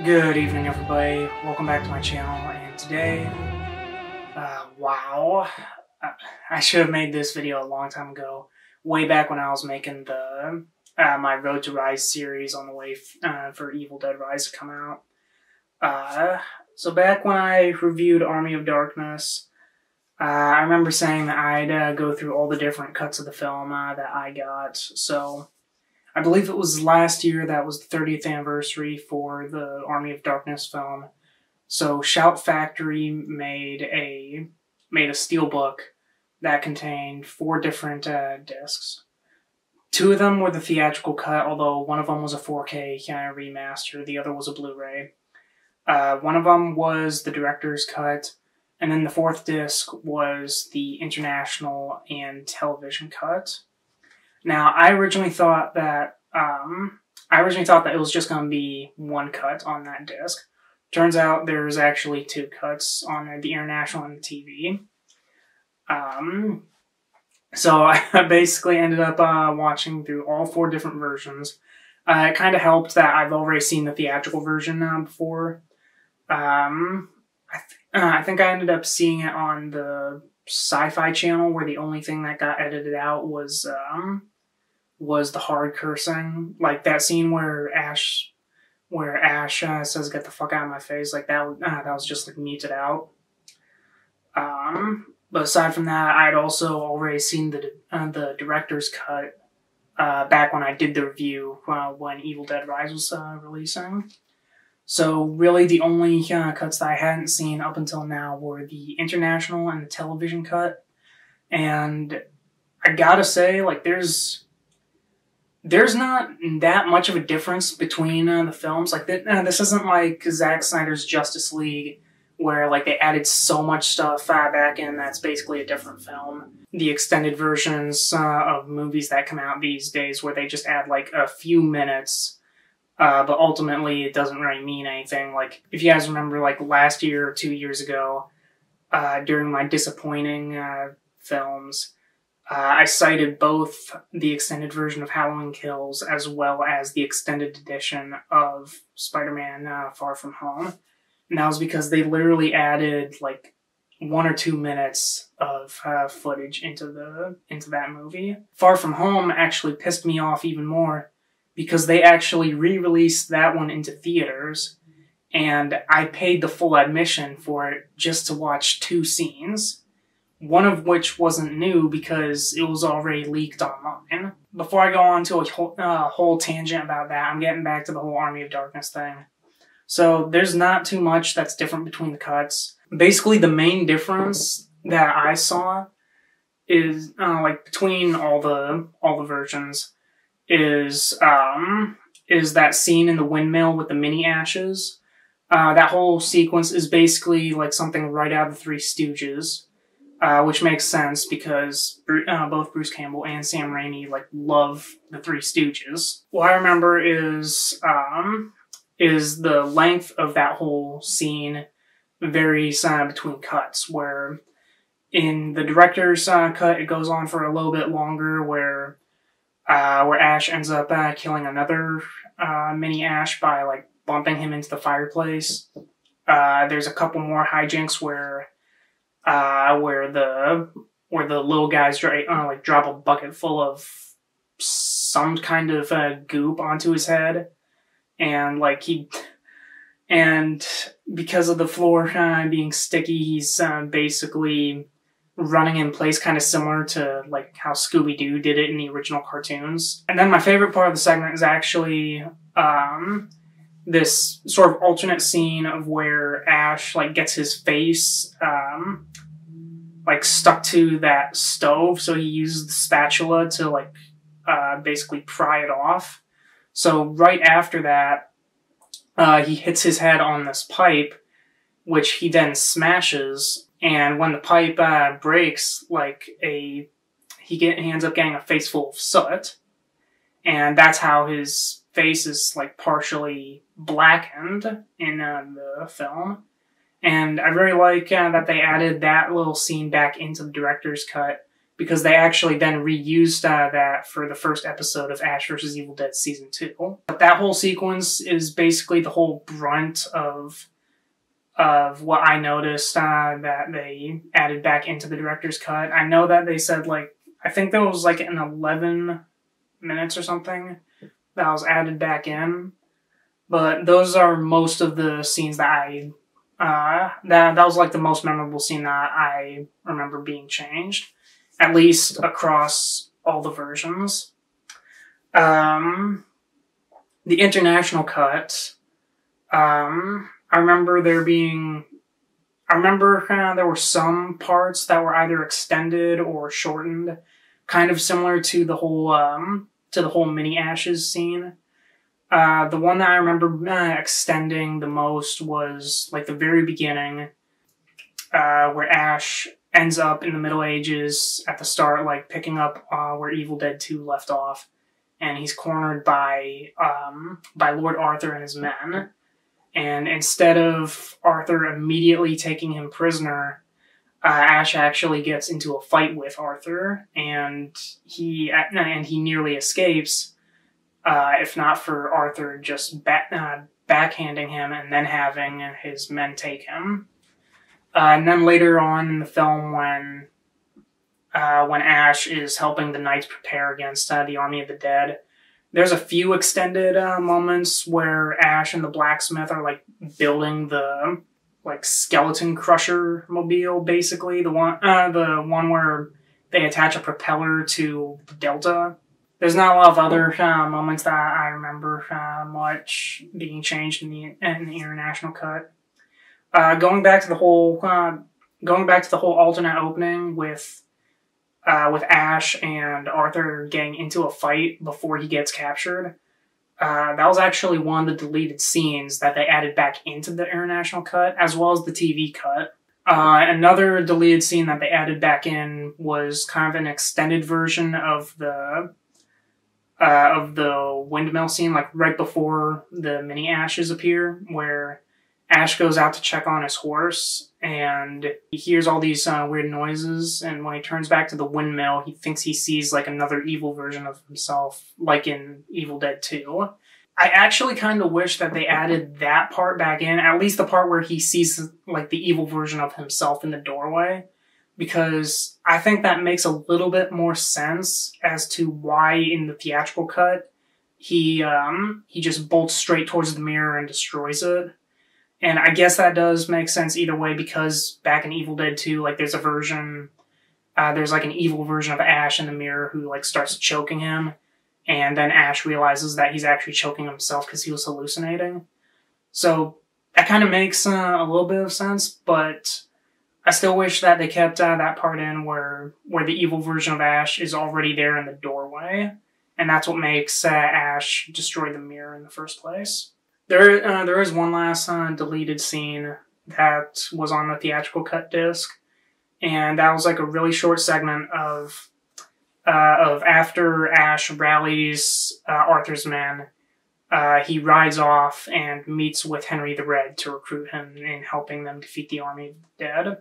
Good evening, everybody. Welcome back to my channel, and today, wow, I should have made this video a long time ago, way back when I was making the my Road to Rise series on the way for Evil Dead Rise to come out. So back when I reviewed Army of Darkness, I remember saying that I'd go through all the different cuts of the film that I got. So I believe it was last year that was the 30th anniversary for the Army of Darkness film. So Shout Factory made a steelbook that contained 4 different discs. 2 of them were the theatrical cut, although one of them was a 4K remaster, the other was a Blu-ray. One of them was the director's cut, and then the 4th disc was the international and television cut. Now, I originally thought that it was just going to be 1 cut on that disc. Turns out there's actually 2 cuts on the international and the TV. So I basically ended up watching through all 4 different versions. It kind of helped that I've already seen the theatrical version before. I think I ended up seeing it on the Sci-Fi channel, where the only thing that got edited out was the hard cursing, like that scene where Ash says "get the fuck out of my face," like that was just like muted out. But aside from that, I'd also already seen the director's cut back when I did the review when Evil Dead Rise was releasing. So really, the only cuts that I hadn't seen up until now were the international and the television cut. And I gotta say, like, there's not that much of a difference between the films. Like, this isn't like Zack Snyder's Justice League, where like they added so much stuff back in that's basically a different film. The extended versions of movies that come out these days, where they just add like a few minutes, but ultimately it doesn't really mean anything. Like, if you guys remember, like last year or 2 years ago, during my disappointing films, I cited both the extended version of Halloween Kills as well as the extended edition of Spider-Man Far From Home. And that was because they literally added like 1 or 2 minutes of footage into that movie. Far From Home actually pissed me off even more because they actually re-released that one into theaters, and I paid the full admission for it just to watch 2 scenes. One of which wasn't new because it was already leaked online. Before I go on to a whole tangent about that, I'm getting back to the whole Army of Darkness thing. So there's not too much that's different between the cuts. Basically, the main difference that I saw is like between all the versions is that scene in the windmill with the mini Ashes. That whole sequence is basically like something right out of the Three Stooges. Which makes sense because both Bruce Campbell and Sam Raimi like love the Three Stooges. What I remember is the length of that whole scene varies between cuts. Where in the director's cut, it goes on for a little bit longer, where Ash ends up killing another mini Ash by like bumping him into the fireplace. There's a couple more hijinks where the little guys like drop a bucket full of some kind of goop onto his head, and because of the floor being sticky, he's basically running in place, kind of similar to like how Scooby-Doo did it in the original cartoons. And then my favorite part of the segment is actually this sort of alternate scene of where Ash like gets his face like stuck to that stove, so he uses the spatula to like basically pry it off. So right after that, he hits his head on this pipe, which he then smashes, and when the pipe breaks, like he ends up getting a face full of soot, and that's how his face is like partially blackened in the film. And I really like that they added that little scene back into the director's cut because they actually then reused that for the first episode of Ash vs. Evil Dead Season 2. But that whole sequence is basically the whole brunt of what I noticed that they added back into the director's cut. I know that they said, like, I think there was like an 11 minutes or something that was added back in. But those are most of the scenes that that was like the most memorable scene that I remember being changed, at least across all the versions. The international cut, I remember there were some parts that were either extended or shortened, kind of similar to the whole mini Ashes scene. The one that I remember extending the most was like the very beginning, where Ash ends up in the Middle Ages at the start, like picking up where Evil Dead 2 left off, and he's cornered by Lord Arthur and his men. And instead of Arthur immediately taking him prisoner, Ash actually gets into a fight with Arthur, and he nearly escapes. If not for Arthur just backhanding him and then having his men take him. And then later on in the film, when Ash is helping the knights prepare against the army of the dead, there's a few extended moments where Ash and the blacksmith are like building the like skeleton crusher mobile, basically the one where they attach a propeller to the Delta. There's not a lot of other moments that I remember much being changed in the international cut. Going back to the whole alternate opening with Ash and Arthur getting into a fight before he gets captured. That was actually one of the deleted scenes that they added back into the international cut, as well as the TV cut. Another deleted scene that they added back in was kind of an extended version of the windmill scene, like right before the mini Ashes appear, where Ash goes out to check on his horse, and he hears all these weird noises, and when he turns back to the windmill, he thinks he sees like another evil version of himself, like in Evil Dead 2. I actually kind of wish that they added that part back in, at least the part where he sees like the evil version of himself in the doorway, because I think that makes a little bit more sense as to why in the theatrical cut he just bolts straight towards the mirror and destroys it. And I guess that does make sense either way, because back in Evil Dead 2, like there's like an evil version of Ash in the mirror who like starts choking him, and then Ash realizes that he's actually choking himself because he was hallucinating. So that kind of makes a little bit of sense, but I still wish that they kept that part in where the evil version of Ash is already there in the doorway, and that's what makes Ash destroy the mirror in the first place. There is one last deleted scene that was on the theatrical cut disc, and that was like a really short segment of after Ash rallies Arthur's men, he rides off and meets with Henry the Red to recruit him in helping them defeat the army of the dead.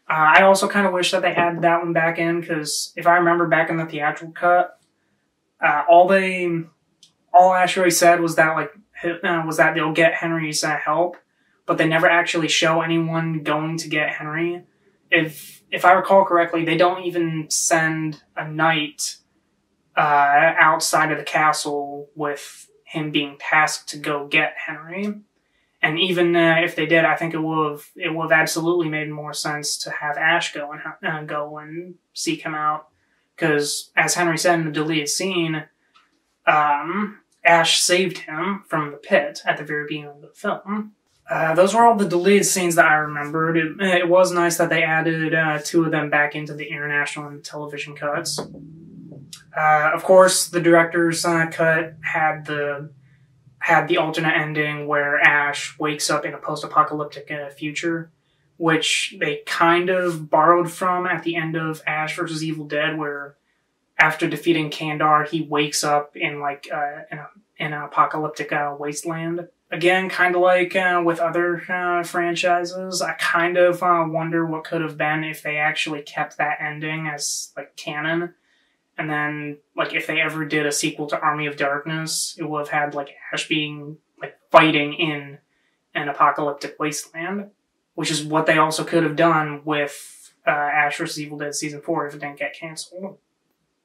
I also kind of wish that they had that one back in, because if I remember back in the theatrical cut, all Ash really said was that they'll get Henry's help, but they never actually show anyone going to get Henry. If I recall correctly, they don't even send a knight outside of the castle with him being tasked to go get Henry. And even if they did, I think it would have absolutely made more sense to have Ash go and seek him out, because as Henry said in the deleted scene, Ash saved him from the pit at the very beginning of the film. Those were all the deleted scenes that I remembered. It was nice that they added two of them back into the international and television cuts. Of course, the director's cut had the alternate ending where Ash wakes up in a post-apocalyptic future, which they kind of borrowed from at the end of Ash vs. Evil Dead, where after defeating Kandar, he wakes up in like an apocalyptic wasteland. Again, kind of like with other franchises, I kind of wonder what could have been if they actually kept that ending as like canon. And then, like, if they ever did a sequel to Army of Darkness, it would have had, like, Ash being, like, fighting in an apocalyptic wasteland, which is what they also could have done with Ash vs. Evil Dead Season 4 if it didn't get canceled.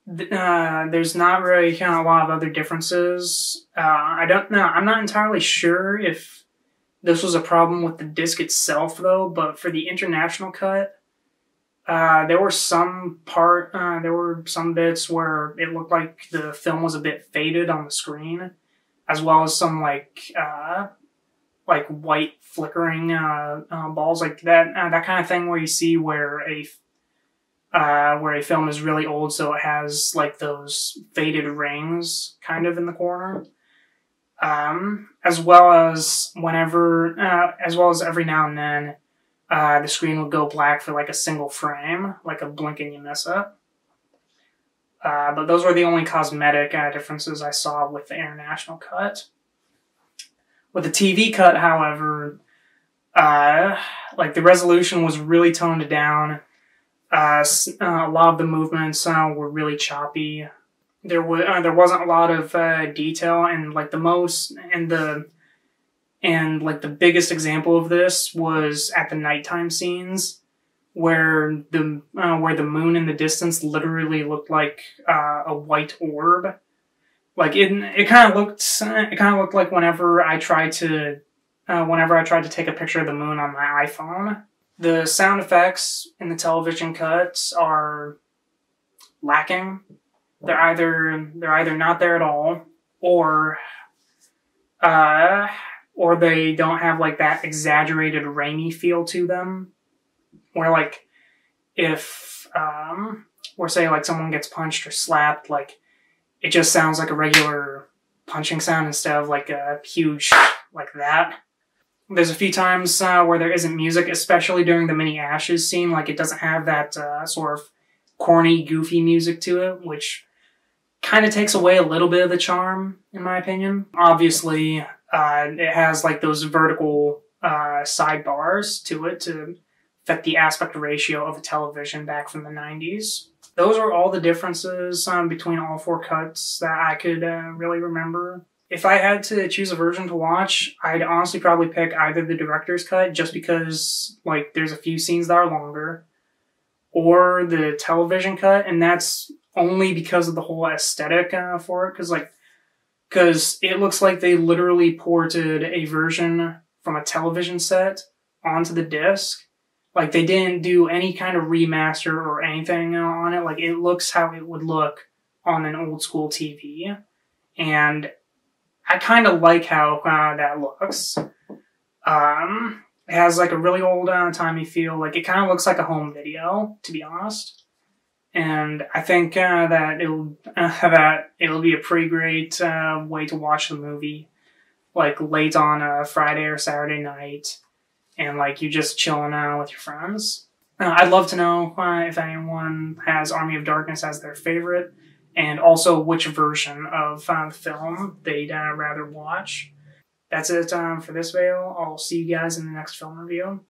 There's not really kind of a lot of other differences. I don't know. I'm not entirely sure if this was a problem with the disc itself, though, but for the international cut, there were some bits where it looked like the film was a bit faded on the screen, as well as some like white flickering balls, like that kind of thing where you see where a film is really old, so it has like those faded rings kind of in the corner. As well as every now and then. The screen would go black for like a single frame, like a blink and you miss it. But those were the only cosmetic differences I saw with the international cut. With the TV cut, however, like the resolution was really toned down. A lot of the movements were really choppy. There wasn't a lot of detail, and like the biggest example of this was at the nighttime scenes, where the moon in the distance literally looked like a white orb. Like it kind of looked like whenever I tried to take a picture of the moon on my iPhone. The sound effects in the television cuts are lacking. They're either not there at all, or they don't have like that exaggerated rainy feel to them, where like if say like someone gets punched or slapped, like it just sounds like a regular punching sound instead of like a huge like that. There's a few times where there isn't music, especially during the mini Ashes scene. Like it doesn't have that sort of corny, goofy music to it, which kind of takes away a little bit of the charm, in my opinion. Obviously, it has like those vertical sidebars to it to affect the aspect ratio of a television back from the 90s. Those are all the differences between all four cuts that I could really remember. If I had to choose a version to watch, I'd honestly probably pick either the director's cut, just because like there's a few scenes that are longer, or the television cut, and that's only because of the whole aesthetic for it, because it looks like they literally ported a version from a television set onto the disc. Like, they didn't do any kind of remaster or anything on it. Like, it looks how it would look on an old school TV. And I kind of like how that looks. It has like a really old timey feel. Like, it kind of looks like a home video, to be honest. And I think that it'll be a pretty great way to watch the movie, like late on a Friday or Saturday night, and like you just chilling out with your friends. I'd love to know if anyone has Army of Darkness as their favorite, and also which version of the film they'd rather watch. That's it for this video. I'll see you guys in the next film review.